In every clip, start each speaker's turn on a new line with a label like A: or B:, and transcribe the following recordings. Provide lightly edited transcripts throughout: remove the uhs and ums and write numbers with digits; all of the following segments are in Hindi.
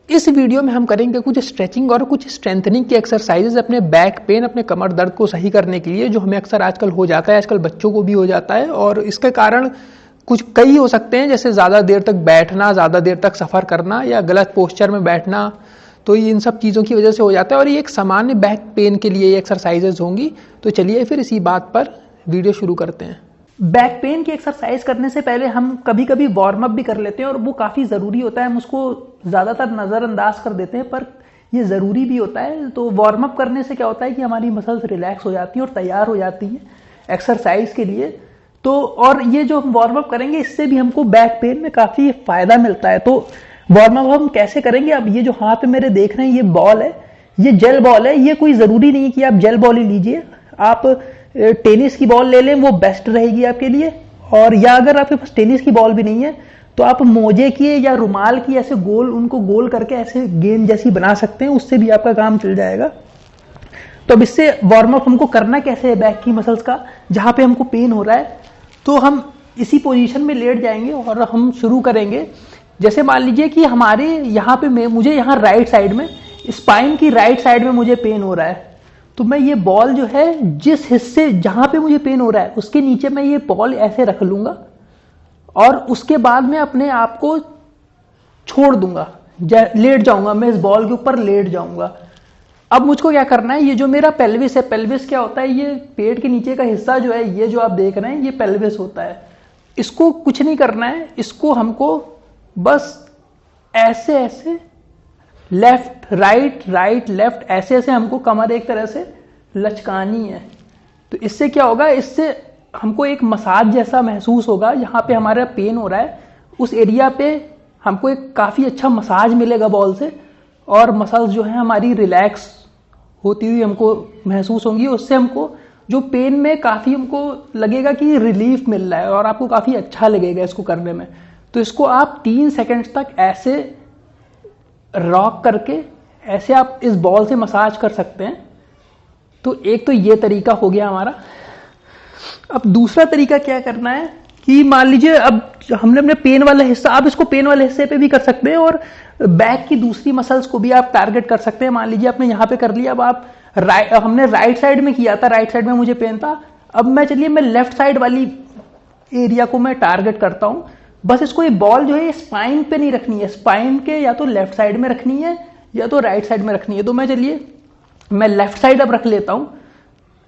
A: इस वीडियो में हम करेंगे कुछ स्ट्रेचिंग और कुछ स्ट्रेंथनिंग की एक्सरसाइजेज अपने बैक पेन, अपने कमर दर्द को सही करने के लिए, जो हमें अक्सर आजकल हो जाता है, आजकल बच्चों को भी हो जाता है। और इसके कारण कुछ कई हो सकते हैं, जैसे ज़्यादा देर तक बैठना, ज़्यादा देर तक सफ़र करना या गलत पोस्चर में बैठना। तो इन सब चीज़ों की वजह से हो जाता है और ये एक सामान्य बैक पेन के लिए ये एक्सरसाइजेज होंगी। तो चलिए फिर इसी बात पर वीडियो शुरू करते हैं।
B: बैक पेन की एक्सरसाइज करने से पहले हम कभी कभी वार्म अप भी कर लेते हैं और वो काफ़ी ज़रूरी होता है। हम उसको ज़्यादातर नज़रअंदाज कर देते हैं, पर ये ज़रूरी भी होता है। तो वार्म अप करने से क्या होता है कि हमारी मसल्स रिलैक्स हो जाती हैं और तैयार हो जाती हैं एक्सरसाइज के लिए। तो और ये जो हम वार्म अप करेंगे, इससे भी हमको बैक पेन में काफ़ी फ़ायदा मिलता है। तो वार्म अप हम कैसे करेंगे? अब ये जो हाथ पे मेरे देख रहे हैं, ये बॉल है, ये जेल बॉल है। ये कोई ज़रूरी नहीं है कि आप जेल बॉल ही लीजिए, आप टेनिस की बॉल ले लें, वो बेस्ट रहेगी आपके लिए। और या अगर आपके पास टेनिस की बॉल भी नहीं है तो आप मोजे की या रुमाल की ऐसे गोल, उनको गोल करके ऐसे गेंद जैसी बना सकते हैं, उससे भी आपका काम चल जाएगा। तो अब इससे वार्म अप हमको करना कैसे है बैक की मसल्स का, जहां पे हमको पेन हो रहा है। तो हम इसी पोजीशन में लेट जाएंगे और हम शुरू करेंगे। जैसे मान लीजिए कि हमारे यहाँ पे मुझे यहाँ राइट साइड में, स्पाइन की राइट साइड में मुझे पेन हो रहा है। तो मैं ये बॉल जो है, जिस हिस्से जहां पे मुझे पेन हो रहा है उसके नीचे मैं ये बॉल ऐसे रख लूंगा और उसके बाद में अपने आप को छोड़ दूंगा, लेट जाऊंगा। मैं इस बॉल के ऊपर लेट जाऊंगा। अब मुझको क्या करना है, ये जो मेरा पेल्विस है, पेल्विस क्या होता है, ये पेट के नीचे का हिस्सा जो है, ये जो आप देख रहे हैं, ये पेल्विस होता है। इसको कुछ नहीं करना है, इसको हमको बस ऐसे ऐसे लेफ्ट राइट राइट लेफ्ट ऐसे ऐसे हमको कमर एक तरह से लचकानी है। तो इससे क्या होगा, इससे हमको एक मसाज जैसा महसूस होगा। यहाँ पे हमारा पेन हो रहा है, उस एरिया पे हमको एक काफ़ी अच्छा मसाज मिलेगा बॉल से, और मसल्स जो है हमारी रिलैक्स होती हुई हमको महसूस होंगी। उससे हमको जो पेन में काफ़ी हमको लगेगा कि रिलीफ मिल रहा है और आपको काफ़ी अच्छा लगेगा इसको करने में। तो इसको आप 3 सेकेंड्स तक ऐसे रॉक करके ऐसे आप इस बॉल से मसाज कर सकते हैं। तो एक तो ये तरीका हो गया हमारा। अब दूसरा तरीका क्या करना है कि मान लीजिए अब हमने अपने पेन वाला हिस्सा, आप इसको पेन वाले हिस्से पे भी कर सकते हैं और बैक की दूसरी मसल्स को भी आप टारगेट कर सकते हैं। मान लीजिए आपने यहाँ पे कर लिया। अब आप हमने राइट साइड में किया था, राइट साइड में मुझे पेन था। अब मैं लेफ्ट साइड वाली एरिया को मैं टारगेट करता हूँ। बस इसको ये बॉल जो है ये स्पाइन पे नहीं रखनी है, स्पाइन के या तो लेफ्ट साइड में रखनी है या तो राइट साइड में रखनी है। तो मैं लेफ्ट साइड अब रख लेता हूँ।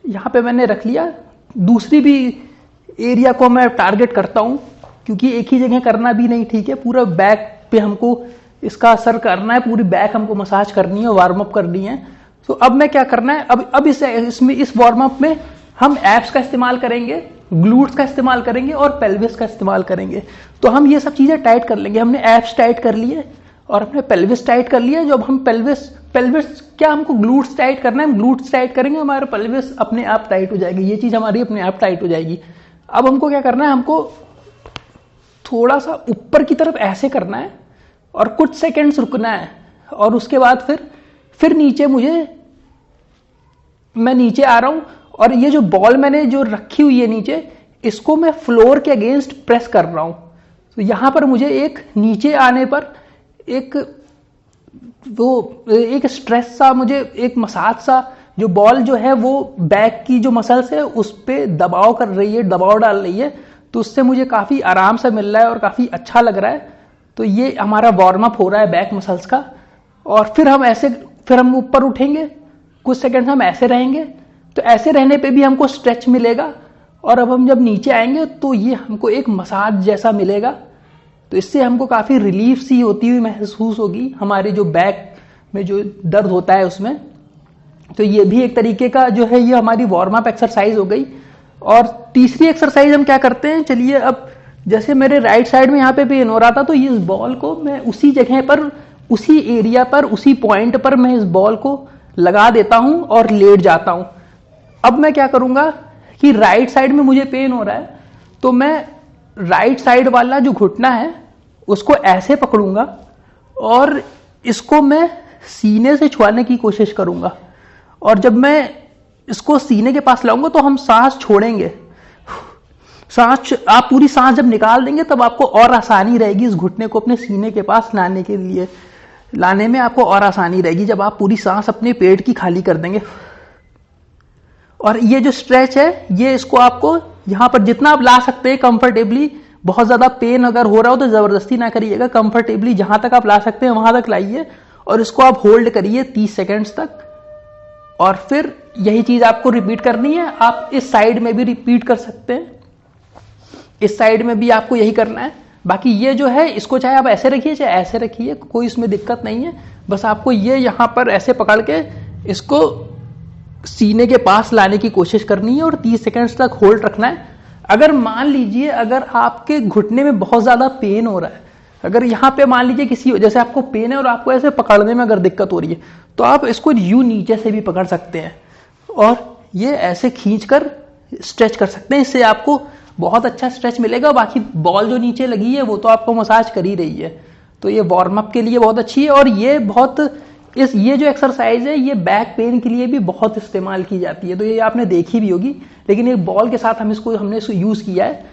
B: यहाँ पे मैंने रख लिया। दूसरी भी एरिया को मैं टारगेट करता हूँ, क्योंकि एक ही जगह करना भी नहीं ठीक है, पूरा बैक पे हमको इसका असर करना है, पूरी बैक हमको मसाज करनी है, वार्म अप करनी है। तो अब मैं क्या करना है, अब इस वार्म अप में हम एब्स का इस्तेमाल करेंगे, ग्लूट्स का इस्तेमाल करेंगे और पेल्विस का इस्तेमाल करेंगे। तो हम ये सब चीजें टाइट कर लेंगे। हमने एब्स टाइट कर लिए और अपने पेल्विस टाइट कर लिया। जब हम पेल्विस क्या हमको ग्लूट्स टाइट करना है, ग्लूट्स टाइट करेंगे, हमारा पेल्विस अपने आप टाइट हो जाएगी, ये चीज हमारी अपने आप टाइट हो जाएगी। अब हमको क्या करना है, हमको थोड़ा सा ऊपर की तरफ ऐसे करना है और कुछ सेकेंड्स रुकना है और उसके बाद फिर नीचे मैं नीचे आ रहा हूं और ये जो बॉल मैंने जो रखी हुई है नीचे, इसको मैं फ्लोर के अगेंस्ट प्रेस कर रहा हूं। तो यहां पर मुझे एक नीचे आने पर एक स्ट्रेस सा, मुझे एक मसाज सा, जो बॉल जो है वो बैक की जो मसल्स है उस पे दबाव कर रही है, दबाव डाल रही है। तो उससे मुझे काफी आराम से मिल रहा है और काफी अच्छा लग रहा है। तो ये हमारा वार्म अप हो रहा है बैक मसल्स का। और फिर हम ऊपर उठेंगे, कुछ सेकंड हम ऐसे रहेंगे। तो ऐसे रहने पे भी हमको स्ट्रेच मिलेगा और अब हम जब नीचे आएंगे तो ये हमको एक मसाज जैसा मिलेगा। तो इससे हमको काफ़ी रिलीफ सी होती हुई महसूस होगी हमारे जो बैक में जो दर्द होता है उसमें। तो ये भी एक तरीके का जो है, ये हमारी वार्म अप एक्सरसाइज हो गई। और तीसरी एक्सरसाइज हम क्या करते हैं, चलिए अब जैसे मेरे राइट साइड में यहाँ पे पेन हो रहा था, तो इस बॉल को मैं उसी जगह पर, उसी एरिया पर, उसी पॉइंट पर मैं इस बॉल को लगा देता हूँ और लेट जाता हूँ। अब मैं क्या करूंगा कि राइट साइड में मुझे पेन हो रहा है, तो मैं राइट साइड वाला जो घुटना है उसको ऐसे पकड़ूंगा और इसको मैं सीने से छुआने की कोशिश करूंगा। और जब मैं इसको सीने के पास लाऊंगा तो हम सांस छोड़ेंगे। आप पूरी सांस जब निकाल देंगे तब आपको और आसानी रहेगी इस घुटने को अपने सीने के पास लाने के लिए। लाने में आपको और आसानी रहेगी जब आप पूरी सांस अपने पेट की खाली कर देंगे। और ये जो स्ट्रेच है, ये इसको आपको यहां पर जितना आप ला सकते हैं कंफर्टेबली, बहुत ज्यादा पेन अगर हो रहा हो तो जबरदस्ती ना करिएगा, कंफर्टेबली जहां तक आप ला सकते हैं वहां तक लाइए और इसको आप होल्ड करिए 30 सेकेंड्स तक। और फिर यही चीज आपको रिपीट करनी है। आप इस साइड में भी रिपीट कर सकते हैं, इस साइड में भी आपको यही करना है। बाकी ये जो है इसको चाहे आप ऐसे रखिए चाहे ऐसे रखिए, कोई इसमें दिक्कत नहीं है। बस आपको ये यहां पर ऐसे पकड़ के इसको सीने के पास लाने की कोशिश करनी है और 30 सेकेंड्स तक होल्ड रखना है। अगर मान लीजिए अगर आपके घुटने में बहुत ज्यादा पेन हो रहा है, अगर यहाँ पे मान लीजिए किसी जैसे आपको पेन है और आपको ऐसे पकड़ने में अगर दिक्कत हो रही है, तो आप इसको यूं नीचे से भी पकड़ सकते हैं और ये ऐसे खींचकर स्ट्रेच कर सकते हैं। इससे आपको बहुत अच्छा स्ट्रेच मिलेगा। बाकी बॉल जो नीचे लगी है वो तो आपको मसाज कर ही रही है, तो ये वार्म अप के लिए बहुत अच्छी है। और ये बहुत ये जो एक्सरसाइज है ये बैक पेन के लिए भी बहुत इस्तेमाल की जाती है, तो ये आपने देखी भी होगी, लेकिन एक बॉल के साथ हमने इसको यूज किया है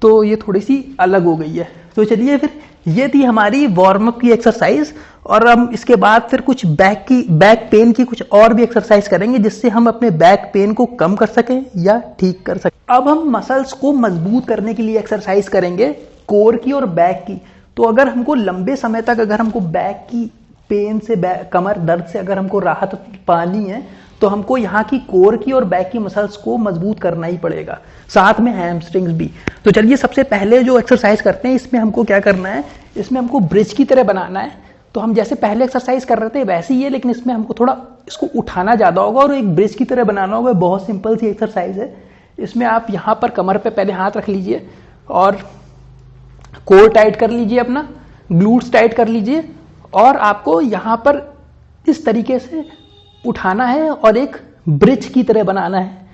B: तो ये थोड़ी सी अलग हो गई है। तो चलिए फिर ये थी हमारी वार्म अप की एक्सरसाइज, और हम इसके बाद फिर कुछ बैक पेन की कुछ और भी एक्सरसाइज करेंगे जिससे हम अपने बैक पेन को कम कर सकें या ठीक कर सकें। अब हम मसल्स को मजबूत करने के लिए एक्सरसाइज करेंगे कोर की और बैक की। तो अगर हमको लंबे समय तक अगर हमको बैक की पेन से कमर दर्द से अगर हमको राहत पानी है तो हमको यहाँ की कोर की और बैक की मसल्स को मजबूत करना ही पड़ेगा, साथ में हैमस्ट्रिंग्स भी। तो चलिए सबसे पहले जो एक्सरसाइज करते हैं इसमें हमको क्या करना है, इसमें हमको ब्रिज की तरह बनाना है। तो हम जैसे पहले एक्सरसाइज कर रहे थे वैसे ही है, लेकिन इसमें हमको थोड़ा इसको उठाना ज्यादा होगा और एक ब्रिज की तरह बनाना होगा। बहुत सिंपल सी एक्सरसाइज है। इसमें आप यहाँ पर कमर पे पहले हाथ रख लीजिए और कोर टाइट कर लीजिए, अपना ग्लूट्स टाइट कर लीजिए और आपको यहाँ पर इस तरीके से उठाना है और एक ब्रिज की तरह बनाना है।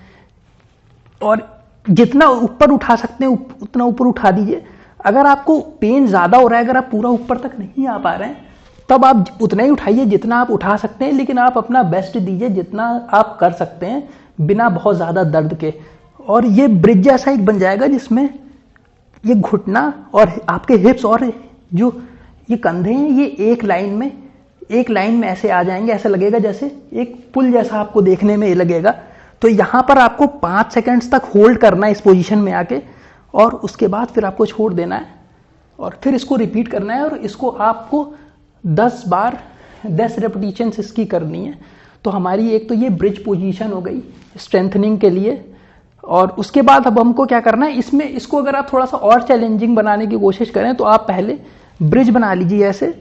B: और जितना ऊपर उठा सकते हैं उतना ऊपर उठा दीजिए। अगर आपको पेन ज्यादा हो रहा है, अगर आप पूरा ऊपर तक नहीं आ पा रहे हैं, तब आप उतना ही उठाइए जितना आप उठा सकते हैं, लेकिन आप अपना बेस्ट दीजिए जितना आप कर सकते हैं बिना बहुत ज्यादा दर्द के। और ये ब्रिज जैसा एक बन जाएगा जिसमें ये घुटना और आपके हिप्स और जो ये कंधे हैं ये एक लाइन में ऐसे आ जाएंगे। ऐसा लगेगा जैसे एक पुल जैसा आपको देखने में ये लगेगा। तो यहां पर आपको 5 सेकेंड्स तक होल्ड करना है इस पोजीशन में आके, और उसके बाद फिर आपको छोड़ देना है और फिर इसको रिपीट करना है। और इसको आपको 10 बार 10 रेपिटेशंस इसकी करनी है। तो हमारी एक तो ये ब्रिज पोजीशन हो गई स्ट्रेंथनिंग के लिए। और उसके बाद अब हमको क्या करना है, इसमें इसको अगर आप थोड़ा सा और चैलेंजिंग बनाने की कोशिश करें तो आप पहले ब्रिज बना लीजिए ऐसे,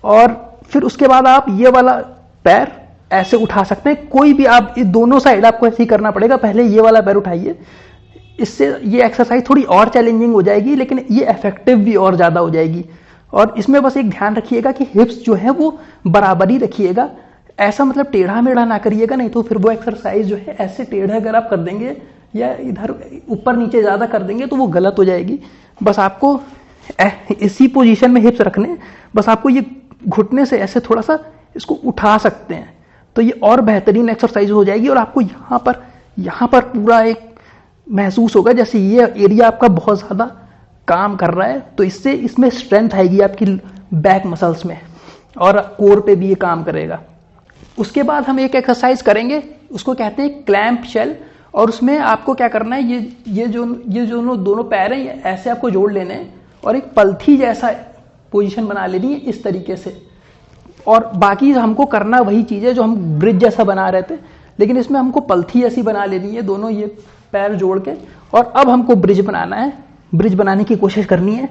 B: और फिर उसके बाद आप ये वाला पैर ऐसे उठा सकते हैं। कोई भी आप दोनों साइड आपको ऐसे ही करना पड़ेगा। पहले ये वाला पैर उठाइए, इससे ये एक्सरसाइज थोड़ी और चैलेंजिंग हो जाएगी, लेकिन ये इफेक्टिव भी और ज्यादा हो जाएगी। और इसमें बस एक ध्यान रखिएगा कि हिप्स जो है वो बराबर ही रखिएगा। ऐसा मतलब टेढ़ा मेढ़ा ना करिएगा, नहीं तो फिर वो एक्सरसाइज जो है ऐसे टेढ़ा अगर आप कर देंगे या इधर ऊपर नीचे ज्यादा कर देंगे तो वो गलत हो जाएगी। बस आपको इसी पोजीशन में हिप्स रखने, बस आपको ये घुटने से ऐसे थोड़ा सा इसको उठा सकते हैं तो ये और बेहतरीन एक्सरसाइज हो जाएगी। और आपको यहाँ पर पूरा एक महसूस होगा जैसे ये एरिया आपका बहुत ज्यादा काम कर रहा है। तो इससे इसमें स्ट्रेंथ आएगी आपकी बैक मसल्स में और कोर पे भी ये काम करेगा। उसके बाद हम एक एक्सरसाइज करेंगे, उसको कहते हैं क्लैंप शेल। और उसमें आपको क्या करना है, ये जो दोनों पैर हैं ये ऐसे आपको जोड़ लेने हैं और एक पलथी जैसा पोजीशन बना लेनी है इस तरीके से। और बाकी हमको करना वही चीज है जो हम ब्रिज जैसा बना रहे थे, लेकिन इसमें हमको पलथी ऐसी बना लेनी है, दोनों ये पैर जोड़ के। और अब हमको ब्रिज बनाना है, ब्रिज बनाने की कोशिश करनी है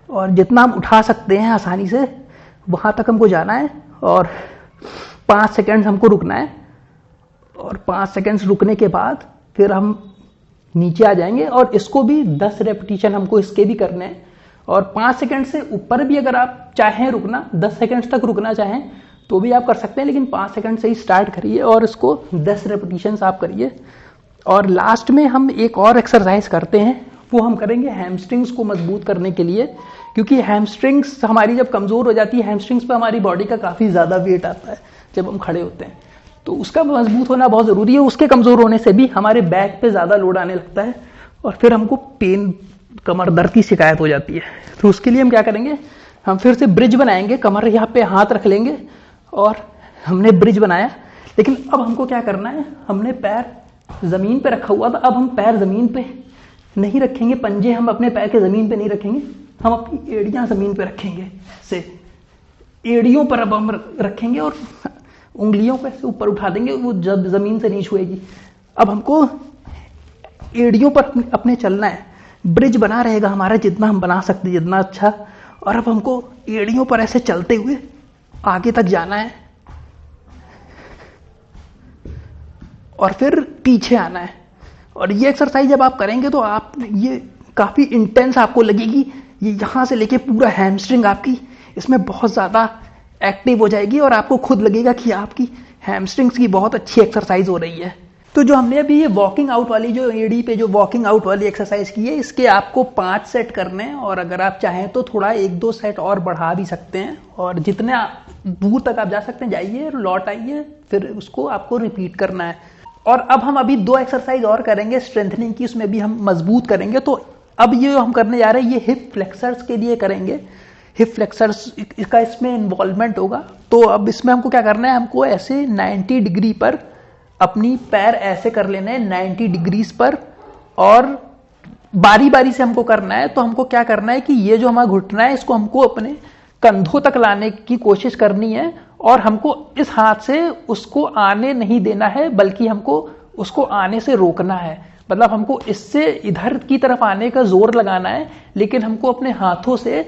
B: और जितना हम उठा सकते हैं आसानी से वहां तक हमको जाना है। और 5 सेकेंड हमको रुकना है और 5 सेकेंड्स रुकने के बाद फिर हम नीचे आ जाएंगे। और इसको भी 10 रेपिटेशन हमको इसके भी करने हैं। और 5 सेकेंड से ऊपर भी अगर आप चाहें रुकना, 10 सेकेंड तक रुकना चाहें तो भी आप कर सकते हैं, लेकिन 5 सेकेंड से ही स्टार्ट करिए और इसको 10 रेपिटेशन आप करिए। और लास्ट में हम एक और एक्सरसाइज करते हैं, वो हम करेंगे हैमस्ट्रिंग्स को मजबूत करने के लिए। क्योंकि हैमस्ट्रिंग्स हमारी जब कमजोर हो जाती है, हैमस्ट्रिंग्स पे हमारी बॉडी का काफी ज्यादा वेट आता है जब हम खड़े होते हैं, तो उसका मजबूत होना बहुत जरूरी है। उसके कमजोर होने से भी हमारे बैक पे ज्यादा लोड आने लगता है और फिर हमको पेन, कमर दर्द की शिकायत हो जाती है। तो उसके लिए हम क्या करेंगे, हम फिर से ब्रिज बनाएंगे, कमर यहाँ पे हाथ रख लेंगे और हमने ब्रिज बनाया। लेकिन अब हमको क्या करना है, हमने पैर जमीन पे रखा हुआ था, अब हम पैर जमीन पे नहीं रखेंगे, पंजे हम अपने पैर के जमीन पे नहीं रखेंगे, हम अपनी एड़ियां जमीन पे रखेंगे। से एड़ियों पर अब हम रखेंगे और उंगलियों को ऐसे ऊपर उठा देंगे, वो जब जमीन से नहीं छुएगी। अब हमको एड़ियों पर अपने चलना है, ब्रिज बना रहेगा हमारा जितना हम बना सकते जितना अच्छा। और अब हमको एड़ियों पर ऐसे चलते हुए आगे तक जाना है और फिर पीछे आना है। और ये एक्सरसाइज जब आप करेंगे तो आप ये काफी इंटेंस आपको लगेगी। ये यहां से लेके पूरा हैमस्ट्रिंग आपकी इसमें बहुत ज्यादा एक्टिव हो जाएगी और आपको खुद लगेगा कि आपकी हैमस्ट्रिंग्स की बहुत अच्छी एक्सरसाइज हो रही है। तो जो हमने अभी ये वॉकिंग आउट वाली जो एड़ी पे जो वॉकिंग आउट वाली एक्सरसाइज की है, इसके आपको 5 सेट करने हैं और अगर आप चाहें तो थोड़ा 1-2 सेट और बढ़ा भी सकते हैं और जितने दूर तक आप जा सकते हैं जाइए, लौट आइए, फिर उसको आपको रिपीट करना है। और अब हम अभी 2 एक्सरसाइज और करेंगे स्ट्रेंथनिंग की, उसमें भी हम मजबूत करेंगे। तो अब ये हम करने जा रहे हैं ये हिप फ्लेक्सर्स के लिए करेंगे, हिप फ्लेक्सर्स इसका इसमें इन्वॉल्वमेंट होगा। तो अब इसमें हमको क्या करना है, हमको ऐसे 90 डिग्री पर अपनी पैर ऐसे कर लेने हैं 90 डिग्रीज पर और बारी बारी से हमको करना है। तो हमको क्या करना है कि ये जो हमारा घुटना है इसको हमको अपने कंधों तक लाने की कोशिश करनी है और हमको इस हाथ से उसको आने नहीं देना है, बल्कि हमको उसको आने से रोकना है। मतलब हमको इससे इधर की तरफ आने का जोर लगाना है, लेकिन हमको अपने हाथों से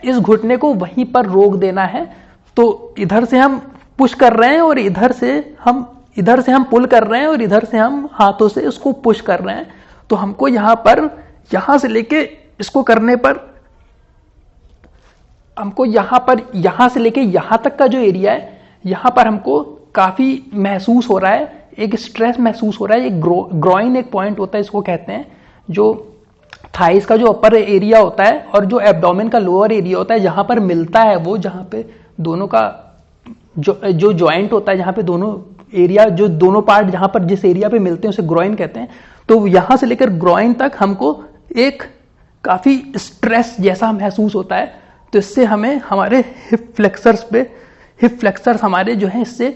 B: इस घुटने को वहीं पर रोक देना है। तो इधर से हम पुश कर रहे हैं और इधर से हम पुल कर रहे हैं और इधर से हम हाथों से उसको पुश कर रहे हैं। तो हमको यहां से लेके इसको करने पर हमको यहां से लेके यहां तक का जो एरिया है, यहां पर हमको काफी महसूस हो रहा है, एक स्ट्रेस महसूस हो रहा है। एक ग्रोइन एक पॉइंट होता है, इसको कहते हैं, जो थाइस का जो अपर एरिया होता है और जो एब्डोमेन का लोअर एरिया होता है, जहां पर मिलता है वो, जहां पे दोनों का जो जॉइंट होता है, जहां पे दोनों एरिया, जो दोनों पार्ट जहां पर जिस एरिया पे मिलते हैं उसे ग्रोइन कहते हैं। तो यहां से लेकर ग्रोइन तक हमको एक काफी स्ट्रेस जैसा महसूस होता है। तो इससे हमें हमारे हिप फ्लेक्सर्स हमारे जो है इससे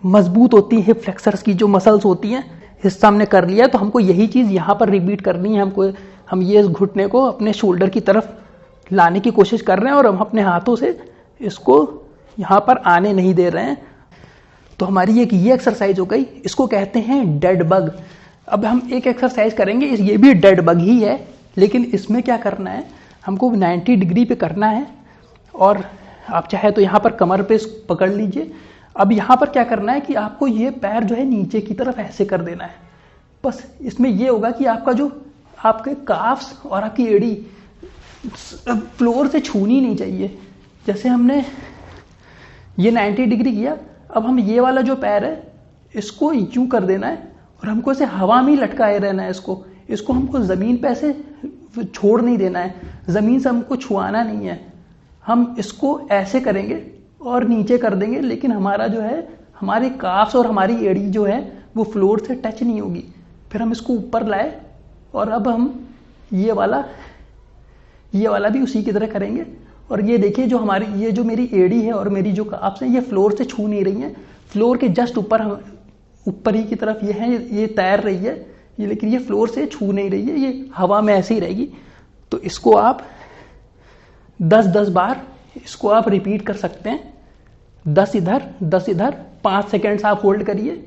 B: मजबूत होती है। हिप फ्लेक्सर्स की जो मसल्स होती हैं, हिस्सा हमने कर लिया, तो हमको यही चीज यहां पर रिपीट करनी है। हम ये इस घुटने को अपने शोल्डर की तरफ लाने की कोशिश कर रहे हैं और हम अपने हाथों से इसको यहां पर आने नहीं दे रहे हैं। तो हमारी एक ये एक्सरसाइज हो गई, इसको कहते हैं डेड बग। अब हम एक एक्सरसाइज करेंगे, ये भी डेड बग ही है, लेकिन इसमें क्या करना है, हमको 90 डिग्री पे करना है और आप चाहे तो यहाँ पर कमर पे पकड़ लीजिए। अब यहाँ पर क्या करना है कि आपको ये पैर जो है नीचे की तरफ ऐसे कर देना है। बस इसमें ये होगा कि आपके काफ्स और आपकी एड़ी फ्लोर से छूनी नहीं चाहिए। जैसे हमने ये 90 डिग्री किया, अब हम ये वाला जो पैर है इसको यूं कर देना है और हमको इसे हवा में ही लटकाए रहना है। इसको हमको जमीन पे ऐसे छोड़ नहीं देना है, जमीन से हमको छुआना नहीं है। हम इसको ऐसे करेंगे और नीचे कर देंगे, लेकिन हमारा जो है, हमारे काफ्स और हमारी एड़ी जो है वो फ्लोर से टच नहीं होगी। फिर हम इसको ऊपर लाए और अब हम ये वाला भी उसी की तरह करेंगे। और ये देखिए, ये जो मेरी एड़ी है और मेरी जो काफ्स हैं, ये फ्लोर से छू नहीं रही हैं। फ्लोर के जस्ट ऊपर ही की तरफ ये है, ये तैर रही है ये, लेकिन ये फ्लोर से छू नहीं रही है, ये हवा में ऐसे ही रहेगी। तो इसको आप 10-10 बार इसको आप रिपीट कर सकते हैं। 10 इधर 10 इधर, 5 सेकेंड्स आप होल्ड करिए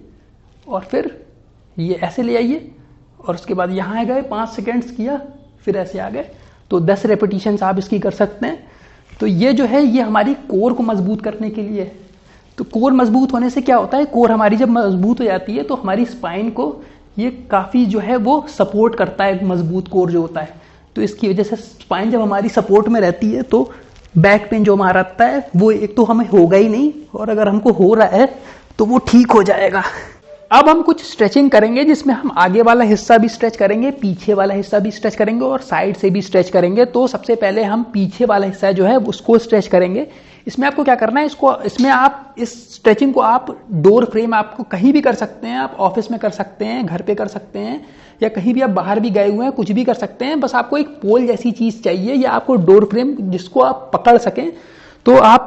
B: और फिर ये ऐसे ले आइए और उसके बाद यहाँ आ गए, 5 सेकेंड्स किया, फिर ऐसे आ गए। तो 10 रेपिटेशंस आप इसकी कर सकते हैं। तो ये जो है, ये हमारी कोर को मजबूत करने के लिए है। तो कोर मजबूत होने से क्या होता है, कोर हमारी जब मजबूत हो जाती है तो हमारी स्पाइन को ये काफ़ी जो है वो सपोर्ट करता है, मजबूत कोर जो होता है। तो इसकी वजह से स्पाइन जब हमारी सपोर्ट में रहती है तो बैक पेन जो हमारा आता है वो एक तो हमें होगा ही नहीं, और अगर हमको हो रहा है तो वो ठीक हो जाएगा। अब हम कुछ स्ट्रेचिंग करेंगे जिसमें हम आगे वाला हिस्सा भी स्ट्रेच करेंगे, पीछे वाला हिस्सा भी स्ट्रेच करेंगे और साइड से भी स्ट्रेच करेंगे। तो सबसे पहले हम पीछे वाला हिस्सा जो है उसको स्ट्रेच करेंगे।
A: इसमें आपको क्या करना है, इसमें आप इस स्ट्रेचिंग को आप डोर फ्रेम आपको कहीं भी कर सकते हैं, आप ऑफिस में कर सकते हैं, घर पे कर सकते हैं, या कहीं भी आप बाहर भी गए हुए हैं कुछ भी कर सकते हैं। बस आपको एक पोल जैसी चीज चाहिए या आपको डोर फ्रेम जिसको आप पकड़ सकें। तो आप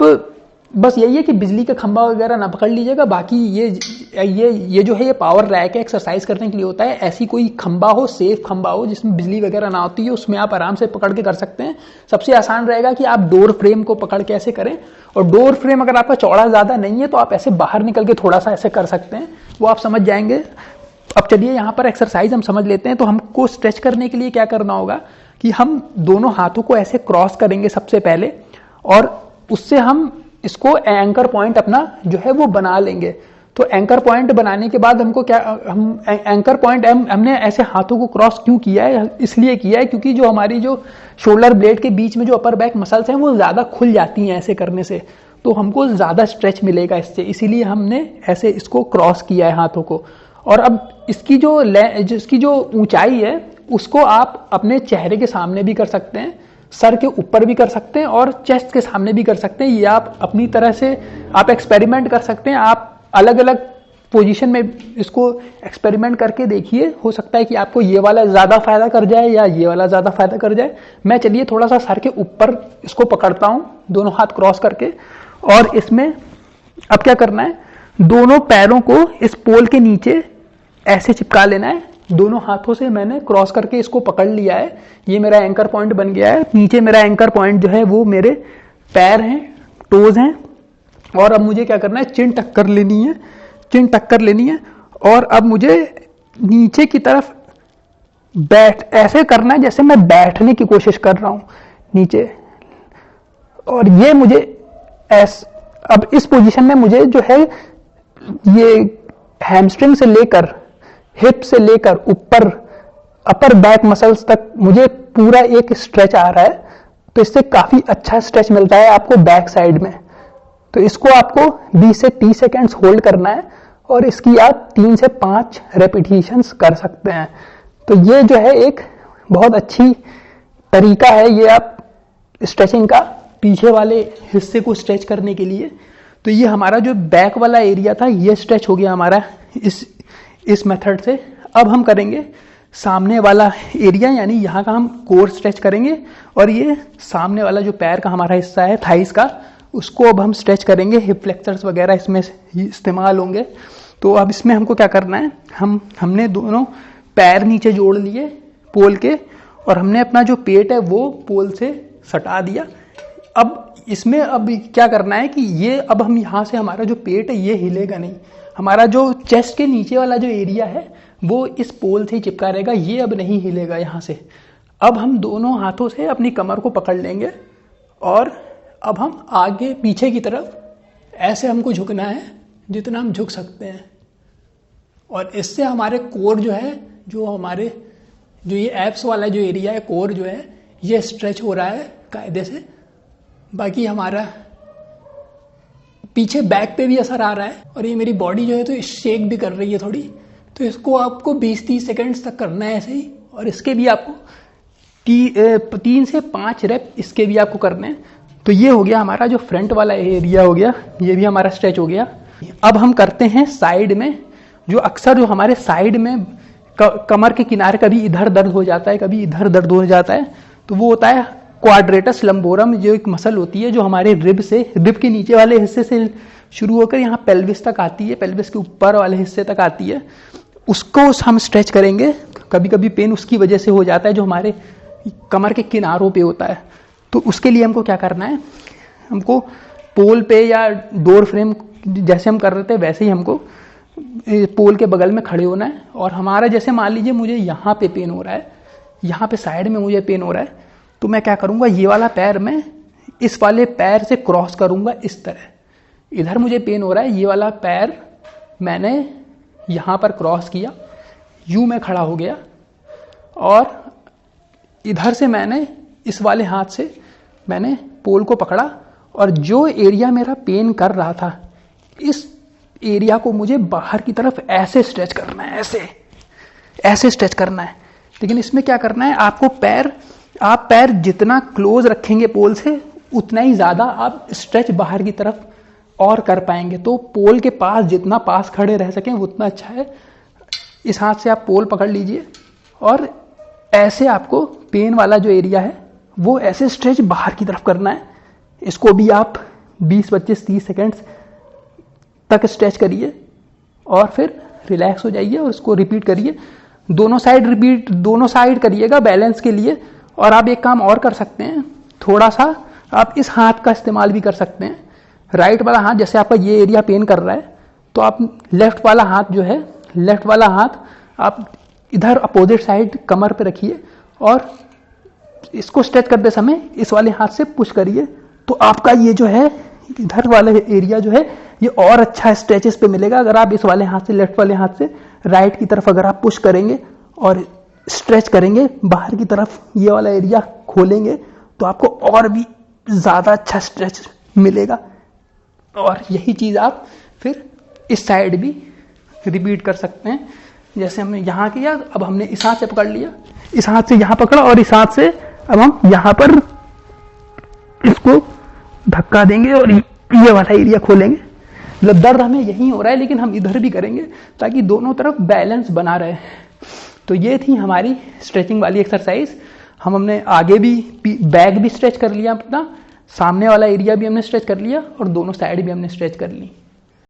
A: बस यही है कि बिजली का खंभा वगैरह ना पकड़ लीजिएगा। बाकी ये जो है ये पावर रैक है, एक्सरसाइज करने के लिए होता है। ऐसी कोई खंभा हो, सेफ खंभा हो जिसमें बिजली वगैरह ना होती है, उसमें आप आराम से पकड़ के कर सकते हैं। सबसे आसान रहेगा कि आप डोर फ्रेम को पकड़ के ऐसे करें। और डोर फ्रेम अगर आपका चौड़ा ज्यादा नहीं है तो आप ऐसे बाहर निकल के थोड़ा सा ऐसे कर सकते हैं, वो आप समझ जाएंगे। अब चलिए यहाँ पर एक्सरसाइज हम समझ लेते हैं। तो हमको स्ट्रेच करने के लिए क्या करना होगा कि हम दोनों हाथों को ऐसे क्रॉस करेंगे सबसे पहले, और उससे हम इसको एंकर पॉइंट अपना जो है वो बना लेंगे। तो एंकर पॉइंट बनाने के बाद हमको क्या, हम एंकर पॉइंट हमने ऐसे हाथों को क्रॉस क्यों किया है, इसलिए किया है क्योंकि जो हमारी जो शोल्डर ब्लेड के बीच में जो अपर बैक मसल्स हैं वो ज्यादा खुल जाती हैं ऐसे करने से, तो हमको ज्यादा स्ट्रेच मिलेगा इससे, इसीलिए हमने ऐसे इसको क्रॉस किया है हाथों को। और अब इसकी जो ऊंचाई है उसको आप अपने चेहरे के सामने भी कर सकते हैं, सर के ऊपर भी कर सकते हैं, और चेस्ट के सामने भी कर सकते हैं। ये आप अपनी तरह से आप एक्सपेरिमेंट कर सकते हैं। आप अलग अलग पोजीशन में इसको एक्सपेरिमेंट करके देखिए, हो सकता है कि आपको ये वाला ज्यादा फायदा कर जाए या ये वाला ज्यादा फायदा कर जाए। मैं चलिए थोड़ा सा सर के ऊपर इसको पकड़ता हूं दोनों हाथ क्रॉस करके, और इसमें अब क्या करना है, दोनों पैरों को इस पोल के नीचे ऐसे चिपका लेना है। दोनों हाथों से मैंने क्रॉस करके इसको पकड़ लिया है, ये मेरा एंकर पॉइंट बन गया है। नीचे मेरा एंकर पॉइंट जो है वो मेरे पैर हैं, टोज हैं। और अब मुझे क्या करना है, चिन टक्कर लेनी है, चिन टक्कर लेनी है। और अब मुझे नीचे की तरफ ऐसे करना है जैसे मैं बैठने की कोशिश कर रहा हूं नीचे। और ये मुझे अब इस पोजीशन में मुझे जो है ये हैमस्ट्रिंग से लेकर हिप से लेकर ऊपर अपर बैक मसल्स तक मुझे पूरा एक स्ट्रेच आ रहा है। तो इससे काफी अच्छा स्ट्रेच मिलता है आपको बैक साइड में। तो इसको आपको 20 से 30 सेकेंड्स होल्ड करना है, और इसकी आप 3 से 5 रेपिटेशंस कर सकते हैं। तो ये जो है एक बहुत अच्छी तरीका है ये आप स्ट्रेचिंग का, पीछे वाले हिस्से को स्ट्रेच करने के लिए। तो ये हमारा जो बैक वाला एरिया था ये स्ट्रेच हो गया हमारा इस मेथड से। अब हम करेंगे सामने वाला एरिया, यानी यहाँ का हम कोर स्ट्रेच करेंगे, और ये सामने वाला जो पैर का हमारा हिस्सा है थाइस का, उसको अब हम स्ट्रेच करेंगे। हिप फ्लेक्सर्स वगैरह इसमें इस्तेमाल होंगे। तो अब इसमें हमको क्या करना है, हमने दोनों पैर नीचे जोड़ लिए पोल के, और हमने अपना जो पेट है वो पोल से सटा दिया। अब इसमें अब क्या करना है कि ये अब हम यहाँ से हमारा जो पेट है ये हिलेगा नहीं, हमारा जो चेस्ट के नीचे वाला जो एरिया है वो इस पोल से ही चिपका रहेगा, ये अब नहीं हिलेगा यहाँ से। अब हम दोनों हाथों से अपनी कमर को पकड़ लेंगे, और अब हम आगे पीछे की तरफ ऐसे हमको झुकना है जितना हम झुक सकते हैं। और इससे हमारे कोर जो है, जो ये एब्स वाला जो एरिया है, कोर जो है ये स्ट्रेच हो रहा है कायदे से। बाकी हमारा पीछे बैक पे भी असर आ रहा है, और ये मेरी बॉडी जो है तो शेक भी कर रही है थोड़ी। तो इसको आपको 20-30 सेकेंड्स तक करना है ऐसे ही, और इसके भी आपको 3 से 5 रेप इसके भी आपको करने हैं। तो ये हो गया हमारा जो फ्रंट वाला एरिया हो गया, ये भी हमारा स्ट्रेच हो गया। अब हम करते हैं साइड में, जो अक्सर जो हमारे साइड में कमर के किनारे कभी इधर दर्द हो जाता है, कभी इधर दर्द हो जाता है, तो वो होता है क्वाड्रेटस लंबोरम, जो एक मसल होती है जो हमारे रिब के नीचे वाले हिस्से से शुरू होकर यहाँ पेल्विस तक आती है, पेल्विस के ऊपर वाले हिस्से तक आती है। उसको हम स्ट्रेच करेंगे। कभी कभी पेन उसकी वजह से हो जाता है जो हमारे कमर के किनारों पे होता है। तो उसके लिए हमको क्या करना है, हमको पोल पे या डोर फ्रेम जैसे हम कर रहे थे वैसे ही हमको पोल के बगल में खड़े होना है। और हमारा जैसे मान लीजिए मुझे यहाँ पे पेन हो रहा है, यहाँ पे साइड में मुझे पेन हो रहा है, तो मैं क्या करूँगा, ये वाला पैर मैं इस वाले पैर से क्रॉस करूँगा इस तरह। इधर मुझे पेन हो रहा है, ये वाला पैर मैंने यहाँ पर क्रॉस किया, यूं मैं खड़ा हो गया, और इधर से मैंने इस वाले हाथ से मैंने पोल को पकड़ा, और जो एरिया मेरा पेन कर रहा था इस एरिया को मुझे बाहर की तरफ ऐसे स्ट्रेच करना है, ऐसे स्ट्रेच करना है। लेकिन इसमें क्या करना है, आप पैर जितना क्लोज रखेंगे पोल से उतना ही ज़्यादा आप स्ट्रेच बाहर की तरफ और कर पाएंगे। तो पोल के पास जितना पास खड़े रह सकें उतना अच्छा है। इस हाथ से आप पोल पकड़ लीजिए और ऐसे आपको पेन वाला जो एरिया है वो ऐसे स्ट्रेच बाहर की तरफ करना है। इसको भी आप 20, 25, 30 सेकेंड्स तक स्ट्रेच करिए और फिर रिलैक्स हो जाइए और इसको रिपीट करिए। दोनों साइड करिएगा बैलेंस के लिए। और आप एक काम और कर सकते हैं, थोड़ा सा आप इस हाथ का इस्तेमाल भी कर सकते हैं। राइट वाला हाथ, जैसे आपका ये एरिया पेन कर रहा है तो आप लेफ्ट वाला हाथ आप इधर अपोजिट साइड कमर पे रखिए और इसको स्ट्रेच करते समय इस वाले हाथ से पुश करिए। तो आपका ये जो है इधर वाला एरिया जो है ये और अच्छा स्ट्रेचेस पे मिलेगा। अगर आप इस वाले हाथ से, लेफ्ट वाले हाथ से राइट की तरफ अगर आप पुश करेंगे और स्ट्रेच करेंगे बाहर की तरफ, ये वाला एरिया खोलेंगे तो आपको और भी ज़्यादा अच्छा स्ट्रेच मिलेगा। और यही चीज़ आप फिर इस साइड भी रिपीट कर सकते हैं। जैसे हमने यहाँ किया, अब हमने इस हाथ से पकड़ लिया, इस हाथ से यहाँ पकड़ा और इस हाथ से अब हम यहाँ पर इसको धक्का देंगे और ये वाला एरिया खोलेंगे। मतलब दर्द हमें यहीं हो रहा है लेकिन हम इधर भी करेंगे ताकि दोनों तरफ बैलेंस बना रहे। तो ये थी हमारी स्ट्रेचिंग वाली एक्सरसाइज। हमने आगे भी बैक भी स्ट्रेच कर लिया, अपना सामने वाला एरिया भी हमने स्ट्रेच कर लिया और दोनों साइड भी हमने स्ट्रेच कर ली।